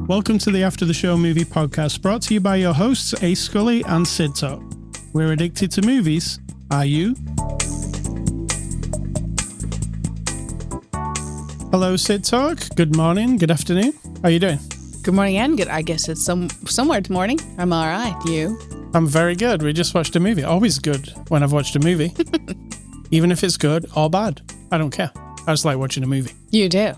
Welcome to the After the Show movie podcast, brought to you by your hosts, Ace Scully and Sid Talk. We're addicted to movies. Are you? Hello, Sid Talk. Good morning, good afternoon. How are you doing? Good morning and good. I guess it's somewhere to morning. I'm all right. You? I'm very good. We just watched a movie. Always good when I've watched a movie. Even if it's good or bad. I don't care. I just like watching a movie. You do?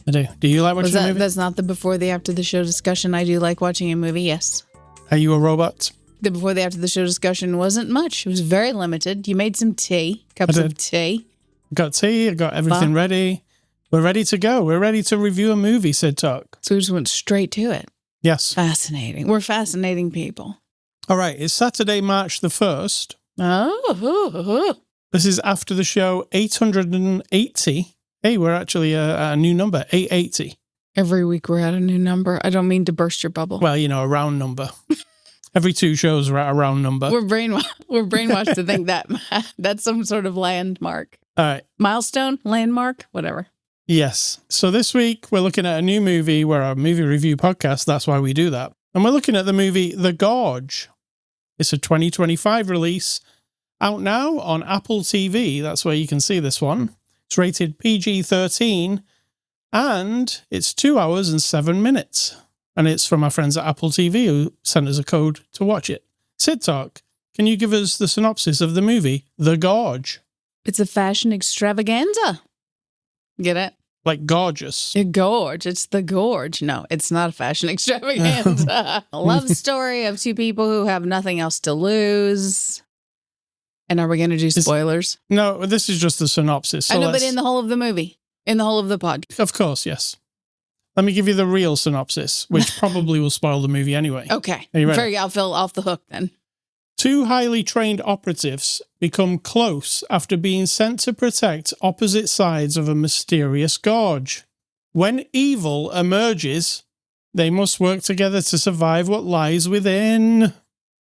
I do. Do you like watching a movie? That's not the before the after the show discussion. I do like watching a movie, yes. Are you a robot? The before the after the show discussion wasn't much. It was very limited. You made some tea, cups of tea. Got tea. I got everything ready. We're ready to go. We're ready to review a movie, Sid Talk. So we just went straight to it. Yes. Fascinating. We're fascinating people. All right. It's Saturday, March the 1st. Oh. This is After the Show 880. Hey, we're actually at a new number, 880. Every week we're at a new number. I don't mean to burst your bubble. Well, you know, a round number. Every 2 shows we're at a round number. We're brainwashed to think that that's some sort of landmark. All right. Milestone, landmark, whatever. Yes. So this week we're looking at a new movie. We're a movie review podcast. That's why we do that. And we're looking at the movie The Gorge. It's a 2025 release, out now on Apple TV. That's where you can see this one. It's rated PG-13, and it's 2 hours and 7 minutes. And it's from our friends at Apple TV who sent us a code to watch it. Sid Talk, can you give us the synopsis of the movie, The Gorge? It's a fashion extravaganza. Get it? Like gorgeous. The Gorge. It's The Gorge. No, it's not a fashion extravaganza. A love story of two people who have nothing else to lose. And are we going to do spoilers? No, this is just the synopsis. So I know, but in the whole of the movie, in the whole of the pod. Of course, yes. Let me give you the real synopsis, which probably will spoil the movie anyway. Okay. Are you ready? I'll feel off the hook then. 2 highly trained operatives become close after being sent to protect opposite sides of a mysterious gorge. When evil emerges, they must work together to survive what lies within.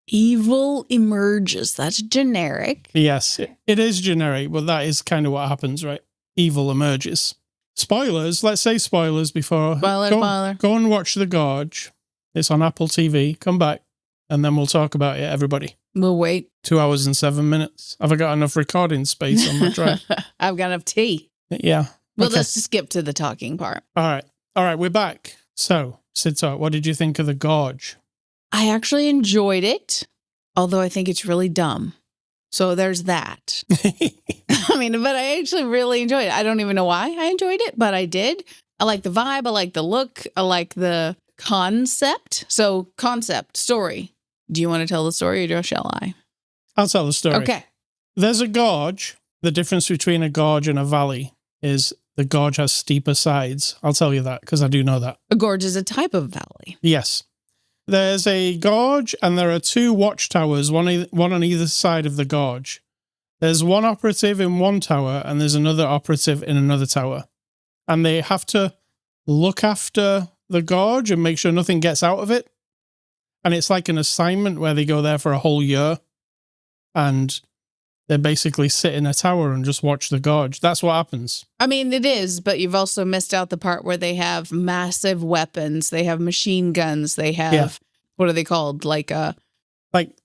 Evil emerges. That's generic. Yes, it is generic, but that is kind of what happens, right? Evil emerges. Spoilers. Let's say spoilers before. Spoiler. Go and watch The Gorge. It's on Apple TV. Come back, and then we'll talk about it, everybody. We'll wait. 2 hours and 7 minutes. Have I got enough recording space on my drive? I've got enough tea. Yeah. Well, okay. let's just skip to the talking part. All right, we're back. So, Sid Talk, what did you think of The Gorge? I actually enjoyed it, although I think it's really dumb. So there's that. I mean, but I actually really enjoyed it. I don't even know why I enjoyed it, but I did. I like the vibe. I like the look. I like the concept. So concept, story. Do you want to tell the story or shall I? I'll tell the story. Okay. There's a gorge. The difference between a gorge and a valley is the gorge has steeper sides. I'll tell you that because I do know that. A gorge is a type of valley. Yes. There's a gorge and there are 2 watchtowers, one on either side of the gorge. There's one operative in one tower and there's another operative in another tower. And they have to look after the gorge and make sure nothing gets out of it. And it's like an assignment where they go there for a whole year and they basically sit in a tower and just watch the gorge. That's what happens. I mean, it is, but you've also missed out the part where they have massive weapons. They have machine guns. They have, what are they called? Like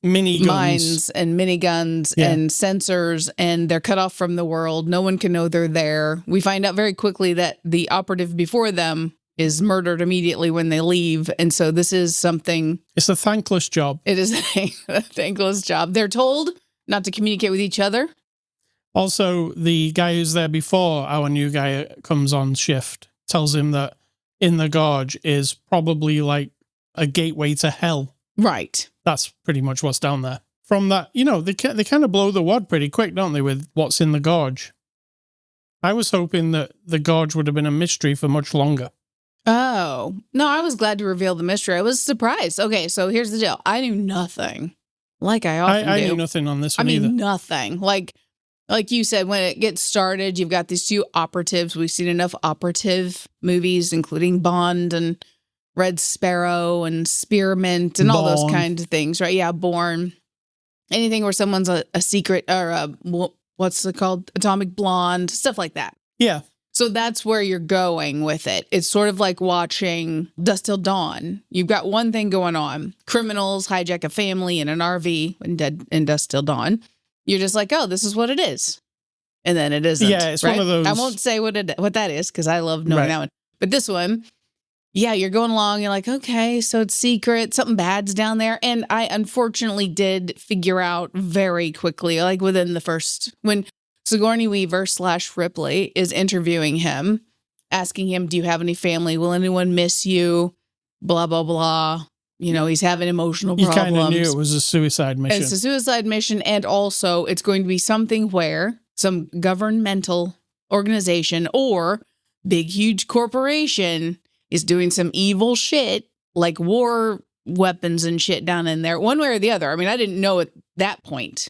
mini guns. Mines and miniguns and sensors, and they're cut off from the world. No one can know they're there. We find out very quickly that the operative before them is murdered immediately when they leave. And so this is something... It's a thankless job. It is a thankless job. They're told not to communicate with each other. Also, the guy who's there before our new guy comes on shift tells him that in the gorge is probably like a gateway to hell. Right. That's pretty much what's down there. From that, you know, they kind of blow the wad pretty quick, don't they, with what's in the gorge. I was hoping that the gorge would have been a mystery for much longer. Oh. No, I was glad to reveal the mystery. I was surprised. Okay, so here's the deal. I knew nothing. Like I often do. I knew nothing on this one either. Nothing. Like you said, when it gets started, you've got these 2 operatives. We've seen enough operative movies, including Bond and Red Sparrow and Spearmint and all those kinds of things, right? Yeah, Bourne. Anything where someone's a secret or what's it called? Atomic Blonde, stuff like that. Yeah. So that's where you're going with it. It's sort of like watching Dusk Till Dawn. You've got one thing going on. Criminals hijack a family in an RV in Dusk Till Dawn. You're just like, oh, this is what it is. And then it isn't. Yeah, it's one of those. I won't say what that is because I love knowing that one. But this one, yeah, you're going along. You're like, okay, so it's secret. Something bad's down there. And I unfortunately did figure out very quickly, like within the first, when Sigourney Weaver / Ripley is interviewing him, asking him, do you have any family? Will anyone miss you? Blah, blah, blah. You know, he's having emotional problems. You kind of knew it was a suicide mission. It's a suicide mission. And also it's going to be something where some governmental organization or big, huge corporation is doing some evil shit, like war weapons and shit down in there, one way or the other. I mean, I didn't know at that point.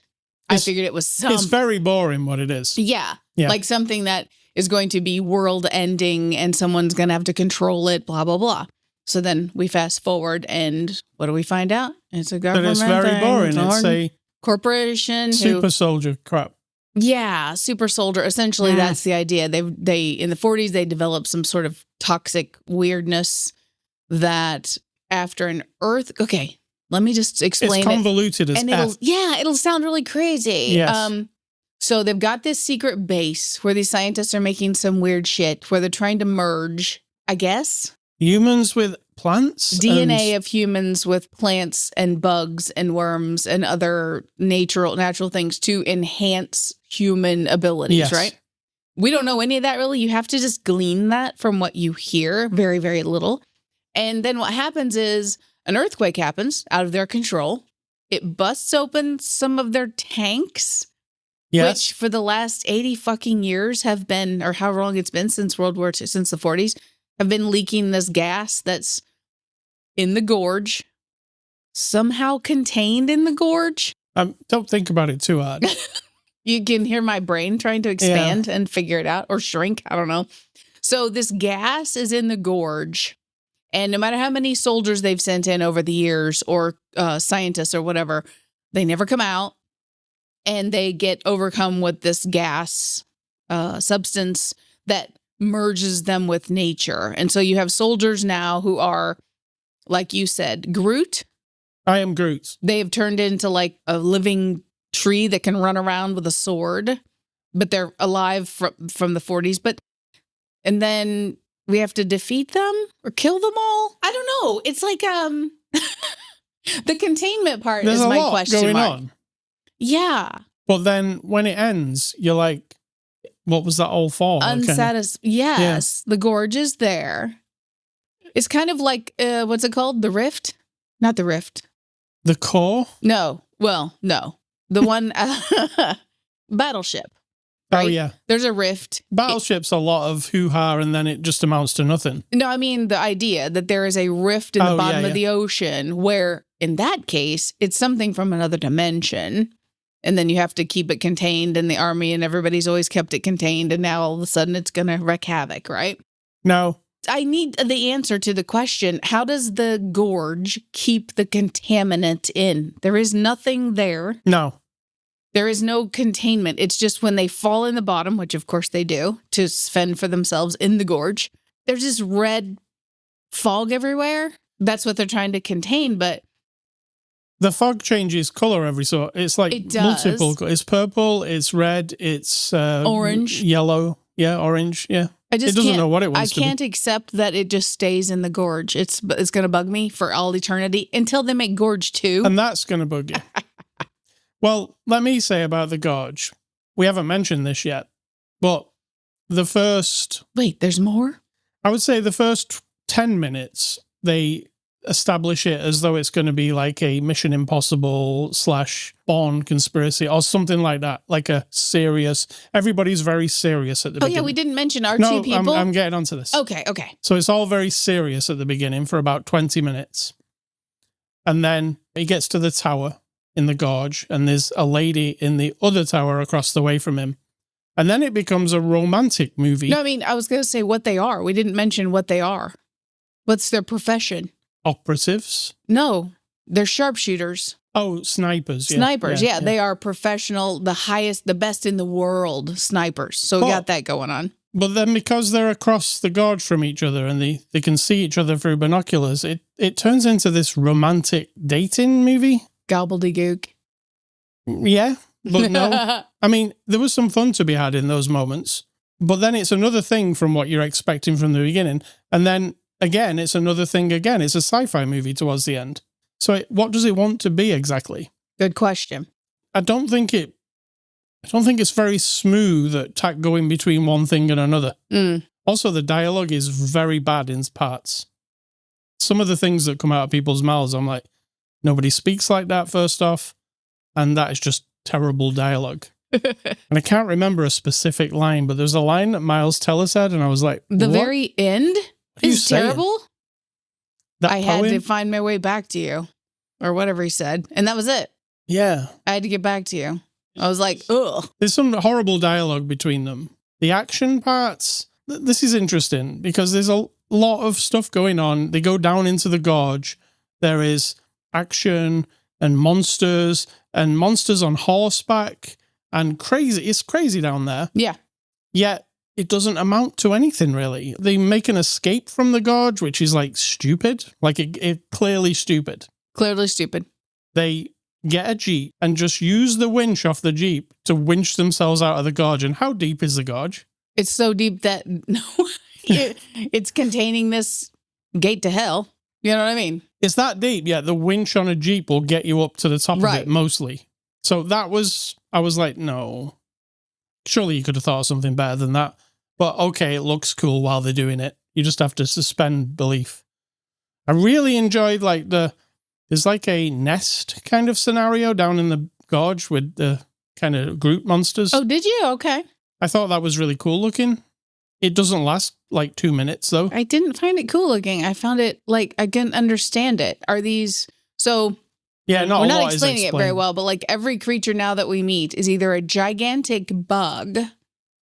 I figured it was It's very boring what it is. Yeah. Like something that is going to be world ending and someone's going to have to control it, blah, blah, blah. So then we fast forward and what do we find out? It's a government But it's very boring. It's a corporation. Super soldier crap. Yeah, super soldier. Essentially, that's the idea. They in the 40s, they developed some sort of toxic weirdness that after an earth... Okay, let me just explain it. It's convoluted as F. It'll sound really crazy. Yes. So they've got this secret base where these scientists are making some weird shit, where they're trying to merge, I guess, humans with plants? DNA of humans with plants and bugs and worms and other natural things to enhance human abilities, right? We don't know any of that really. You have to just glean that from what you hear, very, very little. And then what happens is an earthquake happens out of their control. It busts open some of their tanks, which for the last 80 fucking years have been, or how long it's been since World War II, since the 40s, have been leaking this gas that's in the gorge, somehow contained in the gorge. Don't think about it too hard. You can hear my brain trying to expand and figure it out, or shrink. I don't know. So this gas is in the gorge. And no matter how many soldiers they've sent in over the years, or scientists or whatever, they never come out. And they get overcome with this gas substance that merges them with nature. And so you have soldiers now who are, like you said, Groot. I am Groot. They have turned into like a living tree that can run around with a sword, but they're alive from the 40s. And then we have to defeat them or kill them all. I don't know. It's like the containment part is my question mark. On. Yeah. But then when it ends, you're like, what was that all for? Unsatisfied. Yes. Yeah. The gorge is there. It's kind of like, what's it called? The Rift? Not the Rift. The Core? No. Well, no. The one, Battleship. Right? Oh, yeah. There's a rift. Battleship's a lot of hoo-ha and then it just amounts to nothing. No, I mean the idea that there is a rift in the bottom of the ocean where, in that case, it's something from another dimension. And then you have to keep it contained in the army and everybody's always kept it contained. And now all of a sudden it's going to wreak havoc, right? No. I need the answer to the question, how does the gorge keep the contaminant in? There is nothing there. No. There is no containment. It's just when they fall in the bottom, which of course they do, to fend for themselves in the gorge, there's this red fog everywhere. That's what they're trying to contain, but... The fog changes color every so... It's like multiple... It's purple, it's red, it's... orange. Yellow. Yeah, orange, yeah. It doesn't know what it wants to be. I can't accept that it just stays in the gorge. It's going to bug me for all eternity until they make Gorge 2. And that's going to bug you. Well, let me say about the gorge. We haven't mentioned this yet, but the first... Wait, there's more? I would say the first 10 minutes, they establish it as though it's going to be like a Mission Impossible / Bourne conspiracy or something like that. Like a serious... Everybody's very serious at the beginning. Oh, yeah, we didn't mention our two people? I'm getting onto this. Okay. So it's all very serious at the beginning for about 20 minutes. And then he gets to the tower in the gorge, and there's a lady in the other tower across the way from him. And then it becomes a romantic movie. No, I mean, I was going to say what they are. We didn't mention what they are. What's their profession? Operatives? No, they're sharpshooters. Oh, snipers. Yeah. Snipers, yeah. They are professional, the highest, the best in the world snipers. So we got that going on. But then because they're across the gorge from each other and they can see each other through binoculars, it turns into this romantic dating movie. Gobbledygook. Yeah, but no. I mean, there was some fun to be had in those moments, but then it's another thing from what you're expecting from the beginning. And then again, it's another thing again. It's a sci-fi movie towards the end. So what does it want to be exactly? Good question. I don't think it's very smooth at going between one thing and another. Also, the dialogue is very bad in parts. Some of the things that come out of people's mouths, I'm like, nobody speaks like that, first off. And that is just terrible dialogue. And I can't remember a specific line, but there's a line that Miles Teller said, and I was like, the what? very end is terrible. That I poem? had to find my way back to you, or whatever he said. And that was it. Yeah. I had to get back to you. I was like, ugh. There's some horrible dialogue between them. The action parts, this is interesting because there's a lot of stuff going on. They go down into the gorge. There is action and monsters on horseback and crazy. It's crazy down there. Yeah. Yet it doesn't amount to anything really. They make an escape from the gorge, which is like stupid. Like it clearly stupid. Clearly stupid. They get a Jeep and just use the winch off the Jeep to winch themselves out of the gorge. And how deep is the gorge? It's so deep that it's containing this gate to hell. You know what I mean? It's that deep. Yeah, the winch on a Jeep will get you up to the top of it mostly. So I was like, no. Surely you could have thought of something better than that. But okay, it looks cool while they're doing it. You just have to suspend belief. I really enjoyed there's like a nest kind of scenario down in the gorge with the kind of Groot monsters. Oh, did you? Okay. I thought that was really cool looking. It doesn't last like 2 minutes though. I didn't find it cool looking. I found it like I didn't understand it. Are these so? Yeah, we're not explaining it very well, but like every creature now that we meet is either a gigantic bug,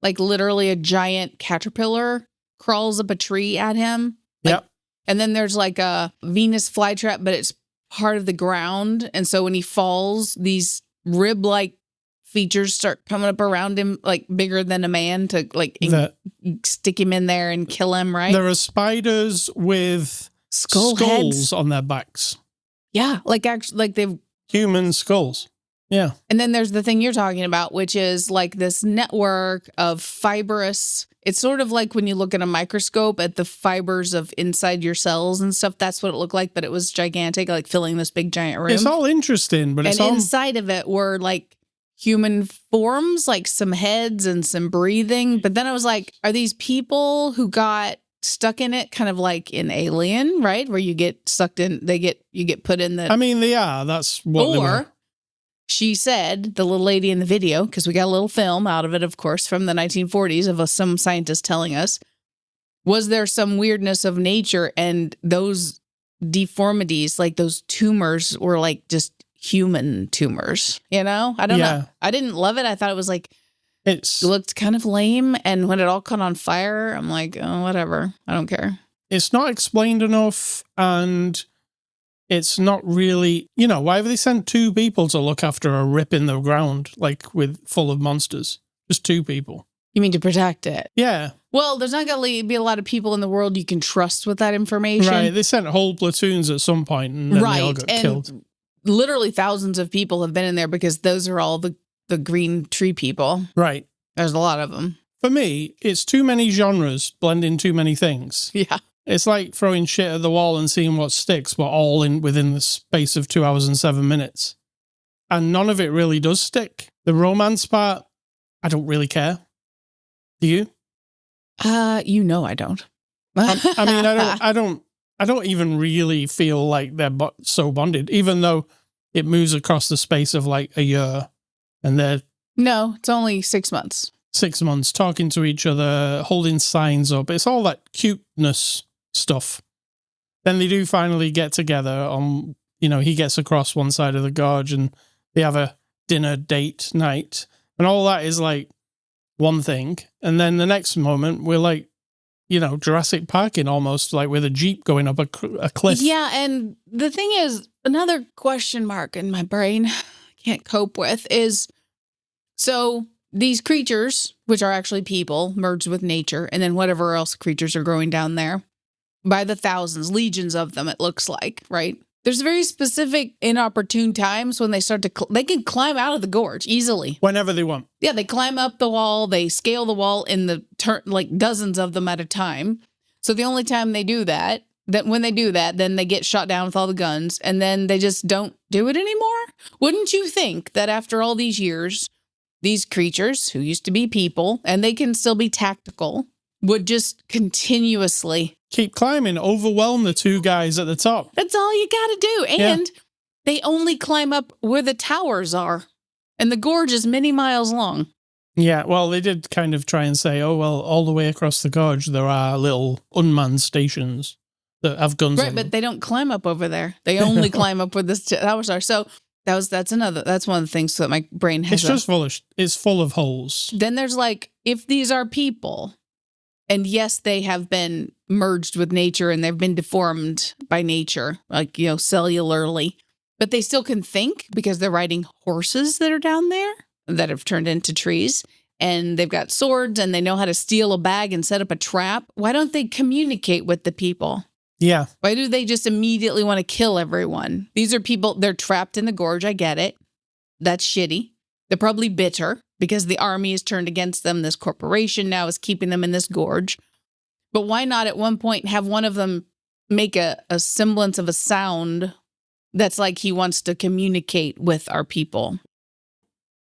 like literally a giant caterpillar crawls up a tree at him. Yep. And then there's like a Venus flytrap, but it's part of the ground. And so when he falls, these rib-like features start coming up around him, like bigger than a man to like stick him in there and kill him, right? There are spiders with skulls on their backs. Yeah, like they've human skulls. Yeah. And then there's the thing you're talking about, which is like this network of fibrous. It's sort of like when you look at a microscope at the fibers of inside your cells and stuff. That's what it looked like, but it was gigantic, like filling this big giant room. It's all interesting, but inside of it were like human forms, like some heads and some breathing. But then I was like, are these people who got stuck in it, kind of like in Alien, right? Where you get sucked in, you get put in the. I mean, that's what they were. She said, the little lady in the video, because we got a little film out of it, of course, from the 1940s of some scientist telling us, was there some weirdness of nature and those deformities, like those tumors were like just human tumors, you know? I don't know. I didn't love it. I thought it was like, it looked kind of lame. And when it all caught on fire, I'm like, oh, whatever. I don't care. It's not explained enough and it's not really, why have they sent 2 people to look after a rip in the ground, like full of monsters? Just 2 people. You mean to protect it? Yeah. Well, there's not going to be a lot of people in the world you can trust with that information. Right. They sent whole platoons at some point and then they all got killed. Literally thousands of people have been in there because those are all the green tree people. Right. There's a lot of them. For me, it's too many genres blending too many things. Yeah. It's like throwing shit at the wall and seeing what sticks, but all within the space of 2 hours and 7 minutes. And none of it really does stick. The romance part, I don't really care. Do you? I don't. I don't even really feel like they're so bonded, even though it moves across the space of like a year. And they're... No, it's only 6 months. 6 months talking to each other, holding signs up. It's all that cuteness stuff. Then they do finally get together on, he gets across one side of the gorge and they have a dinner date night. And all that is like one thing. And then the next moment we're like, Jurassic Parking almost, like with a Jeep going up a cliff. Yeah. And the thing is, another question mark in my brain I can't cope with is, so these creatures, which are actually people, merged with nature, and then whatever else creatures are growing down there, by the thousands, legions of them, it looks like, right? There's very specific inopportune times when they start to, they can climb out of the gorge easily. Whenever they want. Yeah, they climb up the wall, they scale the wall in the like dozens of them at a time. So the only time they do that when they do that, then they get shot down with all the guns, and then they just don't do it anymore? Wouldn't you think that after all these years, these creatures who used to be people, and they can still be tactical, would just continuously keep climbing, overwhelm the two guys at the top. That's all you got to do. And they only climb up where the towers are. And the gorge is many miles long. Yeah, well, they did kind of try and say, oh, well, all the way across the gorge, there are little unmanned stations that have guns on them. Right, but they don't climb up over there. They only climb up where the towers are. So that's one of the things that my brain has. It's full of holes. Then there's like, if these are people, and yes, they have been merged with nature and they've been deformed by nature, like, cellularly, but they still can think because they're riding horses that are down there that have turned into trees, and they've got swords and they know how to steal a bag and set up a trap. Why don't they communicate with the people? Yeah. Why do they just immediately want to kill everyone? These are people, they're trapped in the gorge. I get it. That's shitty. They're probably bitter because the army is turned against them. This corporation now is keeping them in this gorge. But why not at one point have one of them make a semblance of a sound that's like he wants to communicate with our people?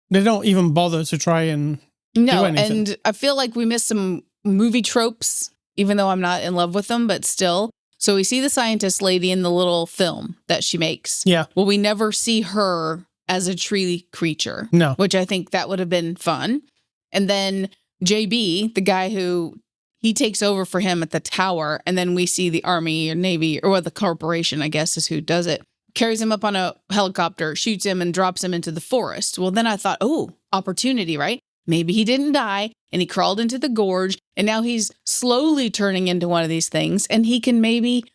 They don't even bother to try and do anything. And I feel like we missed some movie tropes, even though I'm not in love with them, but still. So we see the scientist lady in the little film that she makes. Yeah. Well, we never see her as a tree creature. No. Which I think that would have been fun. And then JB, the guy who he takes over for him at the tower, and then we see the army or navy or the corporation, I guess is who does it, carries him up on a helicopter, shoots him and drops him into the forest. Well, then I thought, oh, opportunity, right? Maybe he didn't die and he crawled into the gorge and now he's slowly turning into one of these things and he can maybe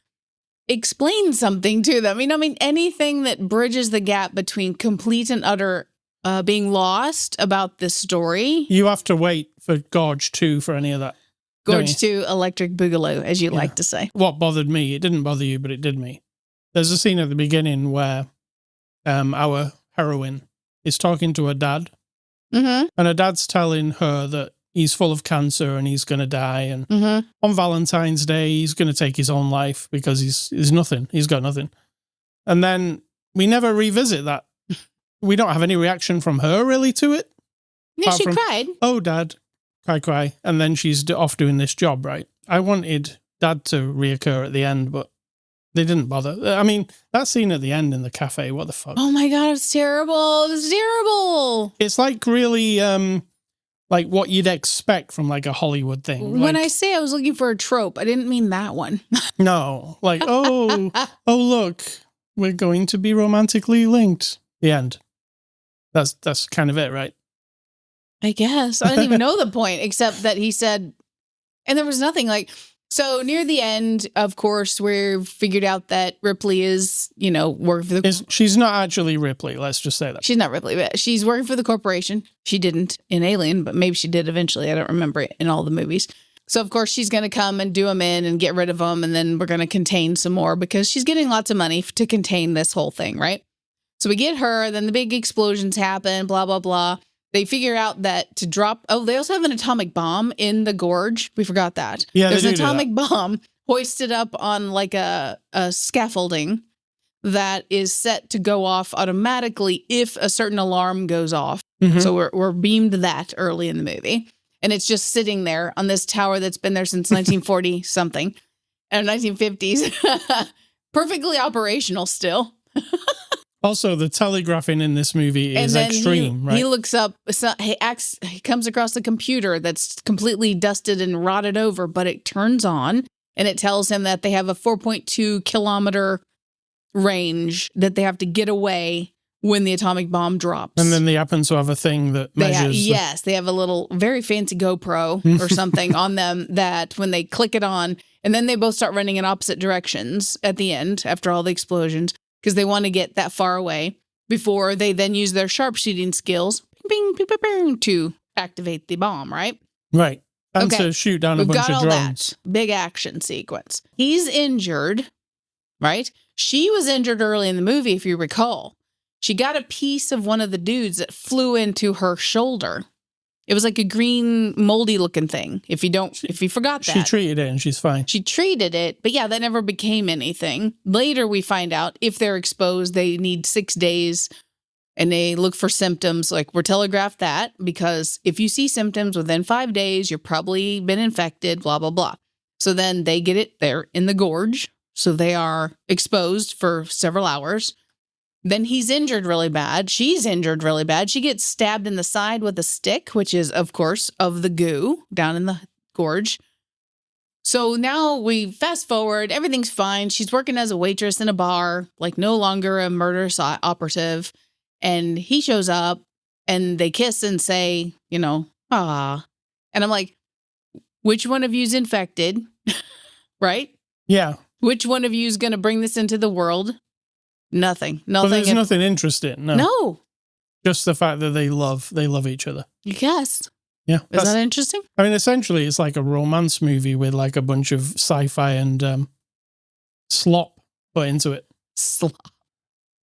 explain something to them. I mean, anything that bridges the gap between complete and utter being lost about this story. You have to wait for Gorge 2 for any of that. Gorge 2, Electric Boogaloo, as you like to say. What bothered me, it didn't bother you, but it did me. There's a scene at the beginning where our heroine is talking to her dad. Mm-hmm. And her dad's telling her that he's full of cancer and he's going to die. And on Valentine's Day, he's going to take his own life because he's nothing. He's got nothing. And then we never revisit that. We don't have any reaction from her really to it. Yeah, she cried. Oh, Dad. Cry. And then she's off doing this job, right? I wanted Dad to reoccur at the end, but they didn't bother. I mean, that scene at the end in the cafe, what the fuck? Oh my God, it's terrible. It's terrible. It's like really like what you'd expect from like a Hollywood thing. When like, I say I was looking for a trope, I didn't mean that one. No, like, oh, look, we're going to be romantically linked. The end. That's kind of it, right? I guess. I didn't even know the point, except that he said, and there was nothing like, so near the end, of course, we figured out that Ripley is, working for the... She's not actually Ripley, let's just say that. She's not Ripley, but she's working for the corporation. She didn't in Alien, but maybe she did eventually. I don't remember it in all the movies. So, of course, she's going to come and do them in and get rid of them, and then we're going to contain some more because she's getting lots of money to contain this whole thing, right? So we get her, then the big explosions happen, blah, blah, blah. They figure out that to drop... Oh, they also have an atomic bomb in the gorge. We forgot that. Yeah, there's an atomic bomb hoisted up on like a scaffolding that is set to go off automatically if a certain alarm goes off. Mm-hmm. So we're beamed that early in the movie. And it's just sitting there on this tower that's been there since 1940 something. And 1950s. Perfectly operational still. Also, the telegraphing in this movie is extreme, right? He looks up, he comes across a computer that's completely dusted and rotted over, but it turns on and it tells him that they have a 4.2 kilometer range that they have to get away when the atomic bomb drops. And then they happen to have a thing that measures... Yes, they have a little very fancy GoPro or something on them that when they click it on, and then they both start running in opposite directions at the end after all the explosions, because they want to get that far away before they then use their sharpshooting skills to activate the bomb, right? Right. And Okay. to shoot down a We've bunch got of all drones. that. Big action sequence. He's injured, right? She was injured early in the movie, if you recall. She got a piece of one of the dudes that flew into her shoulder. It was like a green, moldy looking thing. If you forgot that. She treated it and she's fine. She treated it, but yeah, that never became anything. Later, we find out if they're exposed, they need 6 days and they look for symptoms. Like, we're telegraphed that because if you see symptoms within 5 days, you've probably been infected, blah, blah, blah. So then they get it there in the gorge. So they are exposed for several hours. Then he's injured really bad. She's injured really bad. She gets stabbed in the side with a stick, which is, of course, of the goo down in the gorge. So now we fast forward. Everything's fine. She's working as a waitress in a bar, like no longer a murder operative. And he shows up and they kiss and say, ah. And I'm like, which one of you's infected? Right? Yeah. Which one of you is going to bring this into the world? Nothing. Well, there's nothing interesting. No. Just the fact that they love each other. Yes. Yeah. Is that interesting? I mean, essentially, it's like a romance movie with like a bunch of sci-fi and slop put into it. Slop.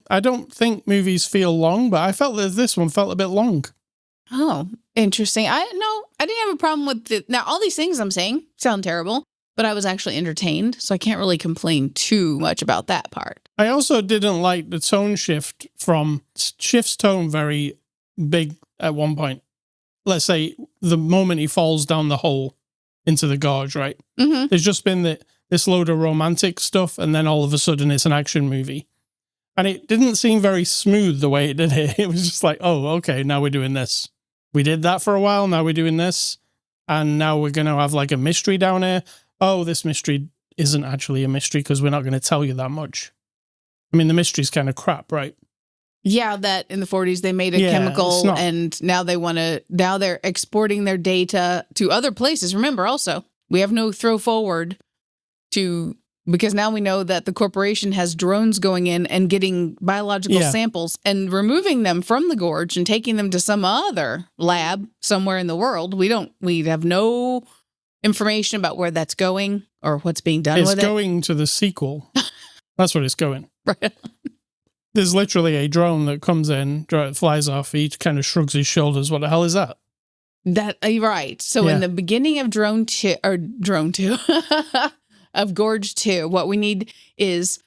I don't think movies feel long, but I felt that this one felt a bit long. Oh, interesting. I didn't have a problem with it. Now, all these things I'm saying sound terrible, but I was actually entertained, so I can't really complain too much about that part. I also didn't like the tone shift shifts tone very big at one point. Let's say the moment he falls down the hole into the gorge, right? Mm-hmm. There's just been this load of romantic stuff, and then all of a sudden it's an action movie. And it didn't seem very smooth the way it did it. It was just like, oh, okay, now we're doing this. We did that for a while, now we're doing this. And now we're going to have like a mystery down here. Oh, this mystery isn't actually a mystery because we're not going to tell you that much. I mean, the mystery's kind of crap, right? Yeah, that in the 40s they made a chemical and now they're exporting their data to other places. Remember also, we have no throw forward because now we know that the corporation has drones going in and getting biological samples and removing them from the gorge and taking them to some other lab somewhere in the world. We have no information about where that's going or what's being done with it. It's going to the sequel. That's what it's going. Right. There's literally a drone that comes in, flies off, he kind of shrugs his shoulders. What the hell is that? Right. So in the beginning of Drone 2, of Gorge 2, what we need is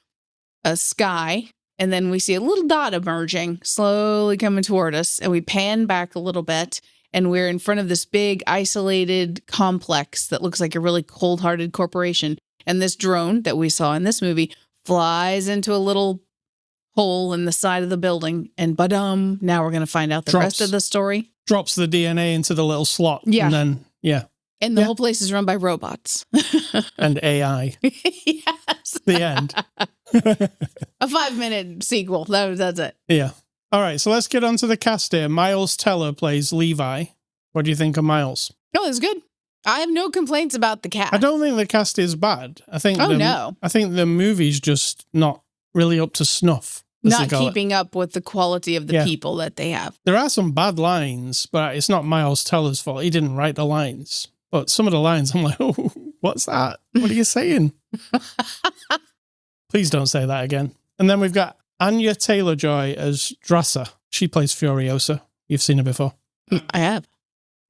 a sky, and then we see a little dot emerging, slowly coming toward us, and we pan back a little bit, and we're in front of this big, isolated complex that looks like a really cold-hearted corporation. And this drone that we saw in this movie flies into a little hole in the side of the building, and ba-dum, now we're going to find out the rest of the story. Drops the DNA into the little slot. Yeah. And then, And the whole place is run by robots. And AI. Yes. The end. A 5-minute sequel. That's it. Yeah. All right, so let's get on to the cast here. Miles Teller plays Levi. What do you think of Miles? Oh, it's good. I have no complaints about the cast. I don't think the cast is bad. I think no. I think the movie's just not really up to snuff. Not keeping up with the quality of the people that they have. There are some bad lines, but it's not Miles Teller's fault. He didn't write the lines. But some of the lines, I'm like, oh, what's that? What are you saying? Please don't say that again. And then we've got Anya Taylor-Joy as Drassa. She plays Furiosa. You've seen her before. I have.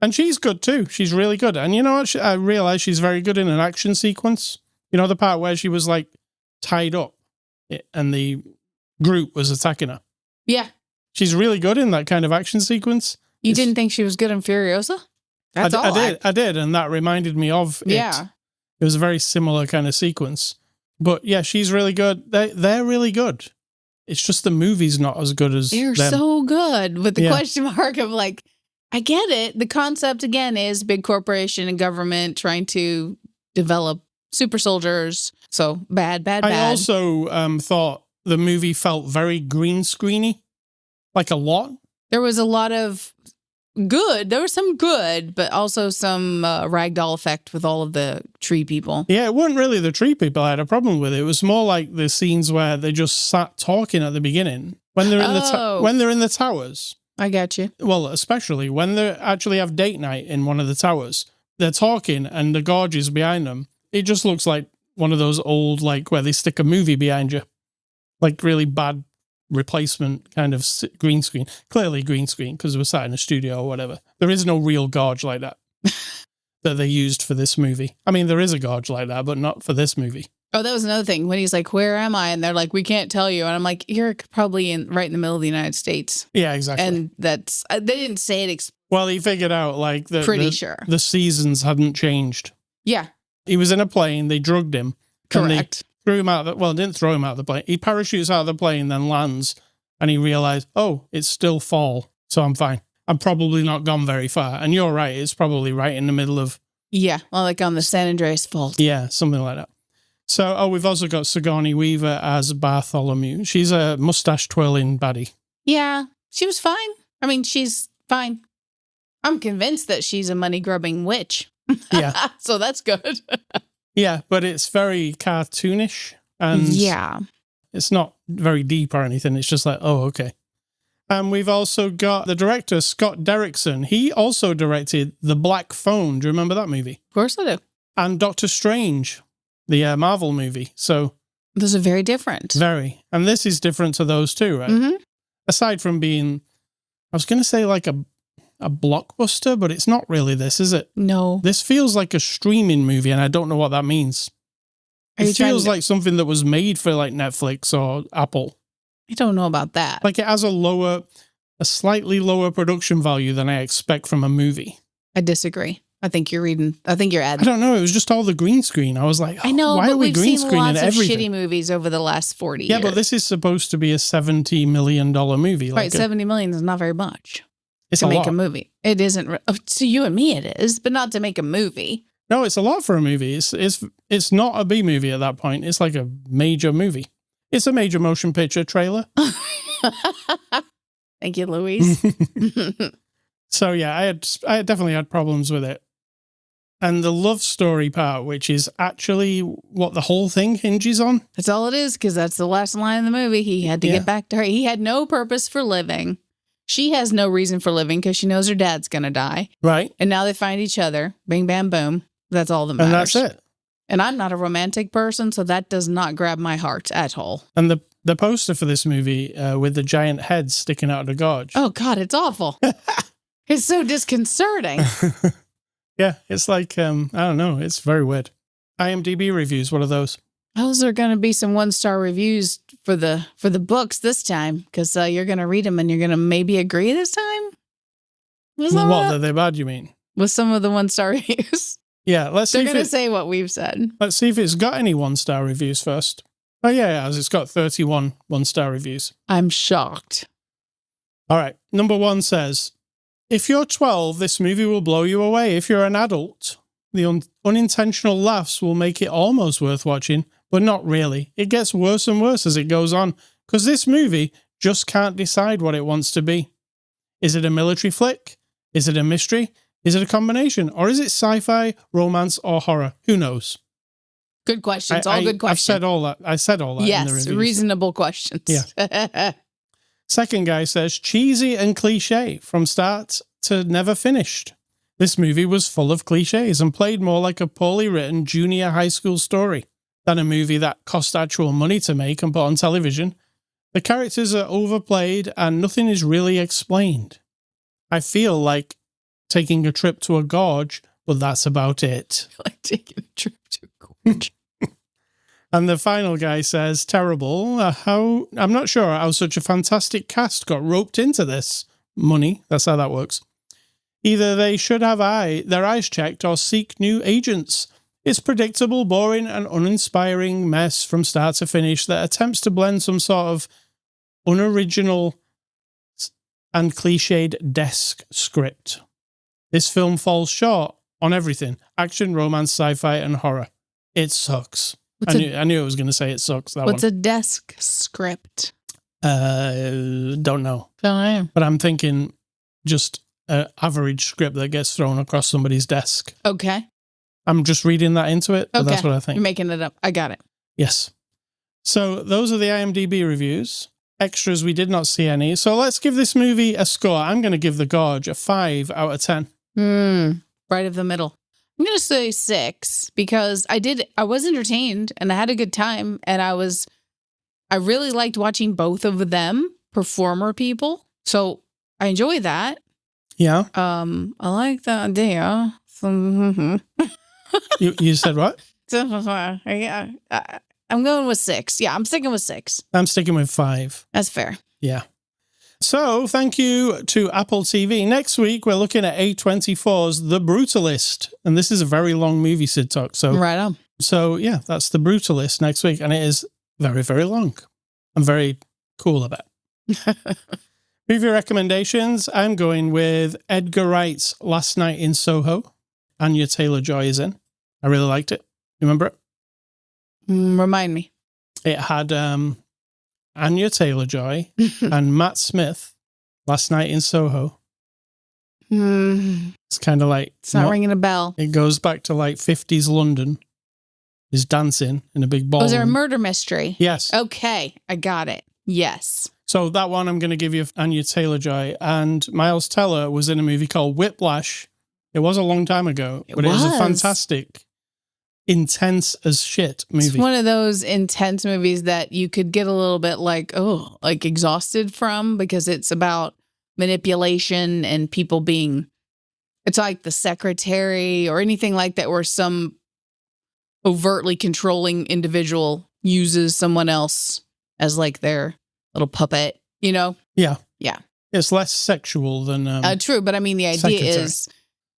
And she's good too. She's really good. And you know what? I realized she's very good in an action sequence. You know the part where she was like tied up and the group was attacking her? Yeah. She's really good in that kind of action sequence. You didn't think she was good in Furiosa? I did. And that reminded me of it. Yeah. It was a very similar kind of sequence. But yeah, she's really good. They're really good. It's just the movie's not as good as They're them. so good with the question mark of like, I get it. The concept again is big corporation and government trying to develop super soldiers. So bad. I also thought the movie felt very green screeny, like a lot. There was a lot of good. There was some good, but also some ragdoll effect with all of the tree people. Yeah, it wasn't really the tree people I had a problem with. It was more like the scenes where they just sat talking at the beginning when they're in the when they're in the towers. I got you. Well, especially when they actually have date night in one of the towers. They're talking and the Gorge is behind them. It just looks like one of those old, like, where they stick a movie behind you. Like, really bad replacement kind of green screen. Clearly green screen, because we're sat in a studio or whatever. There is no real Gorge like that that they used for this movie. I mean, there is a Gorge like that, but not for this movie. Oh, that was another thing. When he's like, "Where am I?" And they're like, "We can't tell you." And I'm like, "You're probably right in the middle of the United States." Yeah, exactly. And that's, they didn't say it. Well, he figured out, like, Pretty sure. The seasons hadn't changed. Yeah. He was in a plane, they drugged him. Correct. Threw him out. Didn't throw him out of the plane. He parachutes out of the plane, then lands, and he realized, oh, it's still fall, so I'm fine. I'm probably not gone very far. And you're right, it's probably right in the middle of... Yeah, well, like on the San Andreas Fault. Yeah, something like that. So, we've also got Sigourney Weaver as Bartholomew. She's a mustache-twirling baddie. Yeah, she was fine. I mean, she's fine. I'm convinced that she's a money-grubbing witch. Yeah. So that's good. Yeah, but it's very cartoonish. And yeah. It's not very deep or anything. It's just like, oh, okay. And we've also got the director, Scott Derrickson. He also directed The Black Phone. Do you remember that movie? Of course I do. And Doctor Strange, the Marvel movie. So those are very different. Very. And this is different to those two, right? Mm-hmm. Aside from being, I was going to say like a blockbuster, but it's not really this, is it? No. This feels like a streaming movie, and I don't know what that means. It feels like something that was made for like Netflix or Apple. I don't know about that. Like it has a slightly lower production value than I expect from a movie. I disagree. I think you're adding. I don't know. It was just all the green screen. I was like, oh, I know, why are we green screening everything? We've seen lots of shitty movies over the last 40 years. Yeah, but this is supposed to be a $70 million movie. Right, $70 million is not very much. It's to a make lot. A movie. It isn't. To you and me it is, but not to make a movie. No, it's a lot for a movie. It's not a B movie at that point. It's like a major movie. It's a major motion picture trailer. Thank you, Louise. So yeah, I definitely had problems with it. And the love story part, which is actually what the whole thing hinges on. That's all it is, because that's the last line in the movie. He had to get back to her. He had no purpose for living. She has no reason for living because she knows her dad's going to die. Right. And now they find each other. Bing, bam, boom. That's all that matters. And that's it. And I'm not a romantic person, so that does not grab my heart at all. And the poster for this movie with the giant head sticking out of the gorge. Oh, God, it's awful. It's so disconcerting. Yeah, it's like, I don't know. It's very weird. IMDb reviews, what are those? Those are going to be some 1-star reviews for the books this time, because you're going to read them and you're going to maybe agree this time. What, are they bad, you mean? With some of the 1-star reviews. Yeah, let's see. They're going to say what we've said. Let's see if it's got any 1-star reviews first. Oh, yeah, it has. It's got 31 1-star reviews. I'm shocked. All right. Number 1 says, if you're 12, this movie will blow you away. If you're an adult, the unintentional laughs will make it almost worth watching, but not really. It gets worse and worse as it goes on, because this movie just can't decide what it wants to be. Is it a military flick? Is it a mystery? Is it a combination? Or is it sci-fi, romance, or horror? Who knows? Good questions. All good questions. I said all that yes, in the reviews. Reasonable questions. Yeah. Second guy says, cheesy and cliche from start to never finished. This movie was full of cliches and played more like a poorly written junior high school story than a movie that cost actual money to make and put on television. The characters are overplayed and nothing is really explained. I feel like taking a trip to a gorge, but that's about it. Like taking a trip to a gorge. And the final guy says, terrible. I'm not sure how such a fantastic cast got roped into this. Money, that's how that works. Either they should have their eyes checked or seek new agents. It's predictable, boring, and uninspiring mess from start to finish that attempts to blend some sort of unoriginal and cliched desk script. This film falls short on everything. Action, romance, sci-fi, and horror. It sucks. I knew I was going to say it sucks. What's a desk script? Don't know. Don't know. But I'm thinking just an average script that gets thrown across somebody's desk. Okay. I'm just reading that into it, but that's what I think. You're making it up. I got it. Yes. So those are the IMDb reviews. Extras, we did not see any. So let's give this movie a score. I'm going to give The Gorge a 5 out of 10. Right of the middle. I'm going to say 6 because I was entertained and I had a good time, and I really liked watching both of them, performer people. So I enjoy that. Yeah. I like the idea. You said what? Yeah, I'm going with 6. Yeah, I'm sticking with 6. I'm sticking with 5. That's fair. Yeah. So thank you to Apple TV. Next week, we're looking at A24's The Brutalist. And this is a very long movie, Sid Talk. So, Right on. So yeah, that's The Brutalist next week. And it is very, very long. I'm very cool about it. Movie recommendations. I'm going with Edgar Wright's Last Night in Soho. Anya Taylor-Joy is in. I really liked it. Remember it? Remind me. It had Anya Taylor-Joy and Matt Smith, Last Night in Soho. It's kind of like... It's not ringing a bell. It goes back to like 50s London. He's dancing in a big ballroom. Was there a murder mystery? Yes. Okay, I got it. Yes. So that one I'm going to give you Anya Taylor-Joy. And Miles Teller was in a movie called Whiplash. It was a long time ago, but it was a fantastic, intense as shit movie. It's one of those intense movies that you could get a little bit like exhausted from, because it's about manipulation and people being, it's like The Secretary or anything like that, where some overtly controlling individual uses someone else as like their little puppet, you know? Yeah. Yeah. It's less sexual than... true, but I mean, the idea is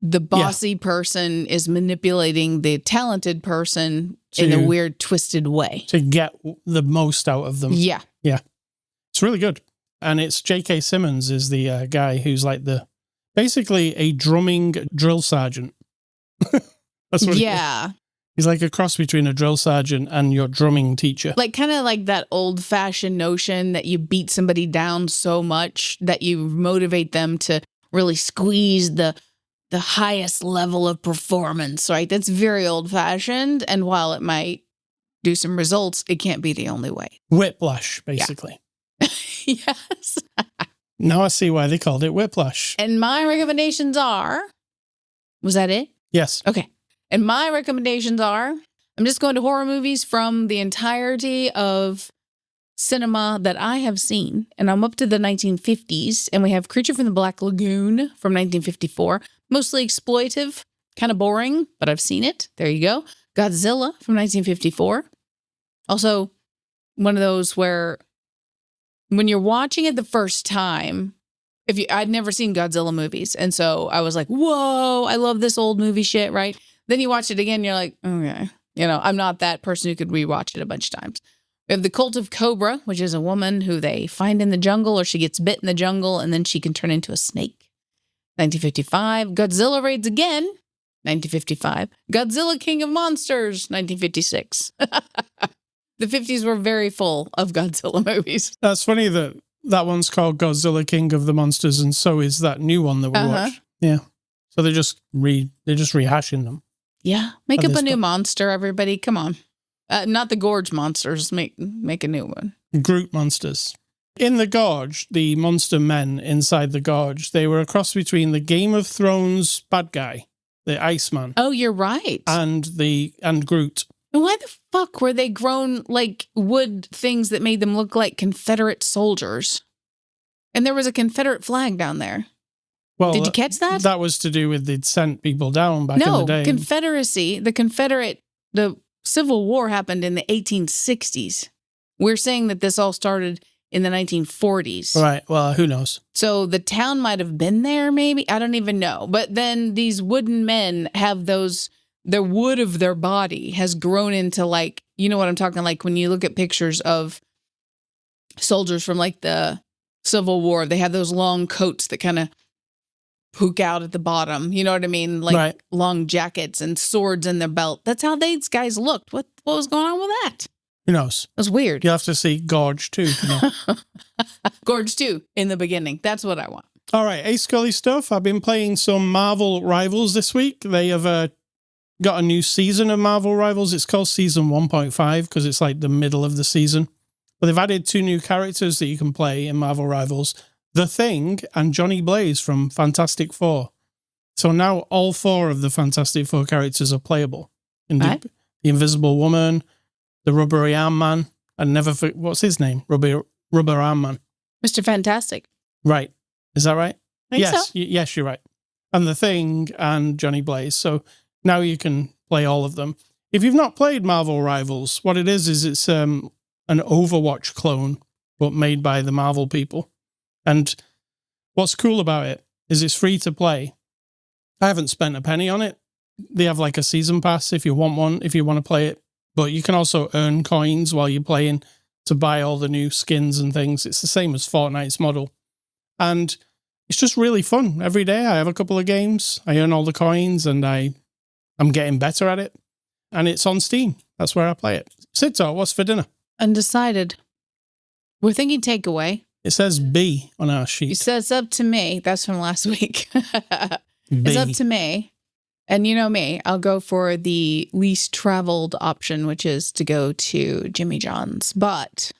the bossy person is manipulating the talented person in a weird, twisted way. To get the most out of them. Yeah. Yeah. It's really good. And it's J.K. Simmons is the guy who's like basically a drumming drill sergeant. That's what he's like a cross between a drill sergeant and your drumming teacher. Like kind of like that old-fashioned notion that you beat somebody down so much that you motivate them to really squeeze the highest level of performance, right? That's very old-fashioned, and while it might do some results, it can't be the only way. Whiplash, basically. Yeah. Yes. Now I see why they called it Whiplash. And my recommendations are... Was that it? Yes. Okay. And my recommendations are... I'm just going to horror movies from the entirety of cinema that I have seen. And I'm up to the 1950s. And we have Creature from the Black Lagoon from 1954. Mostly exploitive. Kind of boring, but I've seen it. There you go. Godzilla from 1954. Also, one of those where when you're watching it the first time, I'd never seen Godzilla movies. And so I was like, whoa, I love this old movie shit, right? Then you watch it again, you're like, okay. You know, I'm not that person who could rewatch it a bunch of times. We have The Cult of Cobra, which is a woman who they find in the jungle, or she gets bit in the jungle and then she can turn into a snake. 1955. Godzilla Raids Again. 1955. Godzilla King of Monsters. 1956. The 50s were very full of Godzilla movies. That's funny that one's called Godzilla King of the Monsters, and so is that new one that we watched. Yeah. So they're just rehashing them. Yeah. Make up a new monster, everybody. Come on. Not the Gorge monsters. Make a new one. Groot monsters. In the Gorge, the monster men inside the Gorge, they were a cross between the Game of Thrones bad guy, the Iceman. Oh, you're right. And Groot. Why the fuck were they grown like wood things that made them look like Confederate soldiers? And there was a Confederate flag down there. Well, did you catch that? That was to do with they'd sent people down back in the day. Confederacy, the Civil War happened in the 1860s. We're saying that this all started in the 1940s. Right. Well, who knows? So the town might have been there, maybe. I don't even know. But then these wooden men have the wood of their body has grown into like, you know what I'm talking, like when you look at pictures of soldiers from like the Civil War, they have those long coats that kind of poke out at the bottom. You know what I mean? Like long jackets and swords in their belt. That's how these guys looked. What was going on with that? Who knows? It was weird. You'll have to see Gorge too. You know? Gorge 2 in the beginning. That's what I want. All right. Ace Scully stuff. I've been playing some Marvel Rivals this week. They have got a new season of Marvel Rivals. It's called Season 1.5 because it's like the middle of the season. But they've added 2 new characters that you can play in Marvel Rivals, The Thing and Johnny Blaze from Fantastic Four. So now all 4 of the Fantastic Four characters are playable. Right. The Invisible Woman, the Rubbery Arm Man, and what's his name? Rubber Arm Man. Mr. Fantastic. Right. Is that right? Yes. Yes, you're right. And The Thing and Johnny Blaze. So now you can play all of them. If you've not played Marvel Rivals, what it is it's an Overwatch clone, but made by the Marvel people. And what's cool about it is it's free to play. I haven't spent a penny on it. They have like a season pass if you want one, if you want to play it. But you can also earn coins while you're playing to buy all the new skins and things. It's the same as Fortnite's model. And it's just really fun. Every day I have a couple of games. I earn all the coins and I'm getting better at it. And it's on Steam. That's where I play it. Sito, what's for dinner? Undecided. We're thinking takeaway. It says B on our sheet. It says up to me. That's from last week. B. It's up to me. And you know me, I'll go for the least traveled option, which is to go to Jimmy John's. But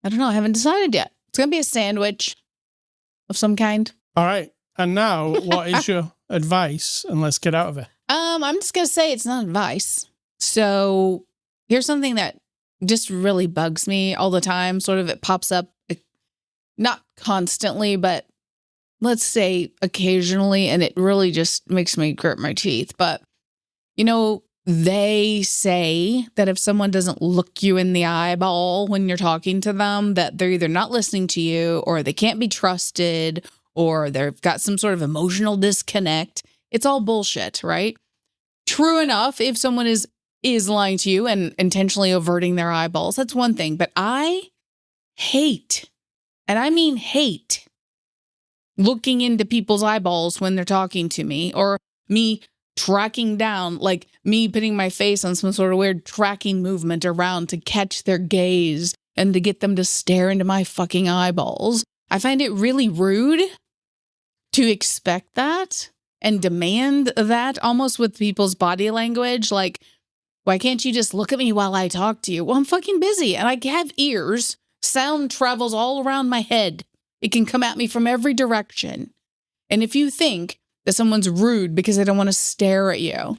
I don't know. I haven't decided yet. It's going to be a sandwich of some kind. All right. And now, what is your advice? And let's get out of it. I'm just going to say it's not advice. So here's something that just really bugs me all the time. Sort of it pops up, not constantly, but let's say occasionally, and it really just makes me grit my teeth. But, you know, they say that if someone doesn't look you in the eyeball when you're talking to them, that they're either not listening to you or they can't be trusted or they've got some sort of emotional disconnect. It's all bullshit, right? True enough, if someone is lying to you and intentionally averting their eyeballs, that's one thing. But I hate, and I mean hate, looking into people's eyeballs when they're talking to me, or me tracking down, like me putting my face on some sort of weird tracking movement around to catch their gaze and to get them to stare into my fucking eyeballs. I find it really rude to expect that and demand that almost with people's body language. Like, why can't you just look at me while I talk to you? Well, I'm fucking busy and I have ears. Sound travels all around my head. It can come at me from every direction. And if you think that someone's rude because they don't want to stare at you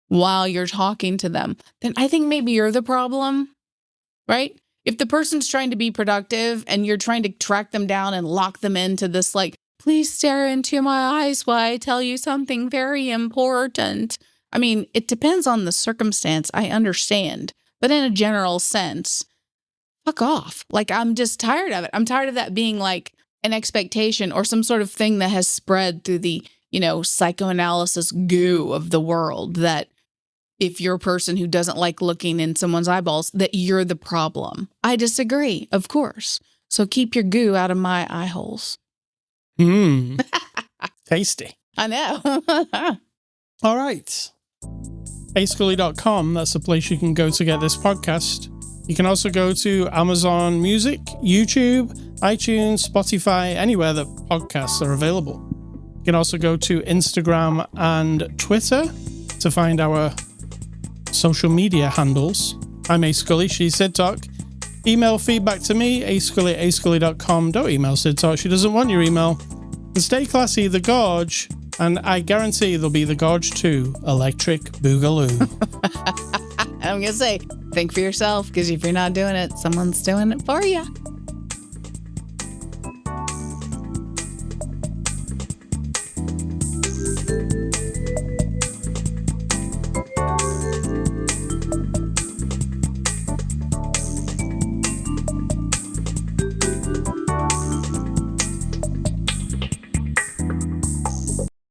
while you're talking to them, then I think maybe you're the problem, right? If the person's trying to be productive and you're trying to track them down and lock them into this, like, please stare into my eyes while I tell you something very important. I mean, it depends on the circumstance. I understand. But in a general sense, fuck off. Like, I'm just tired of it. I'm tired of that being like an expectation or some sort of thing that has spread through the, psychoanalysis goo of the world, that if you're a person who doesn't like looking in someone's eyeballs, that you're the problem. I disagree, of course. So keep your goo out of my eye holes. Tasty. I know. All right. ascully.com. That's the place you can go to get this podcast. You can also go to Amazon Music, YouTube, iTunes, Spotify, anywhere that podcasts are available. You can also go to Instagram and Twitter to find our social media handles. I'm A Scully, she's Sid Talk. Email feedback to me, ascully@ascully.com. Don't email Sid Talk, she doesn't want your email. And stay classy, The Gorge, and I guarantee there'll be The Gorge 2, Electric Boogaloo. I'm going to say, think for yourself, because if you're not doing it, someone's doing it for you.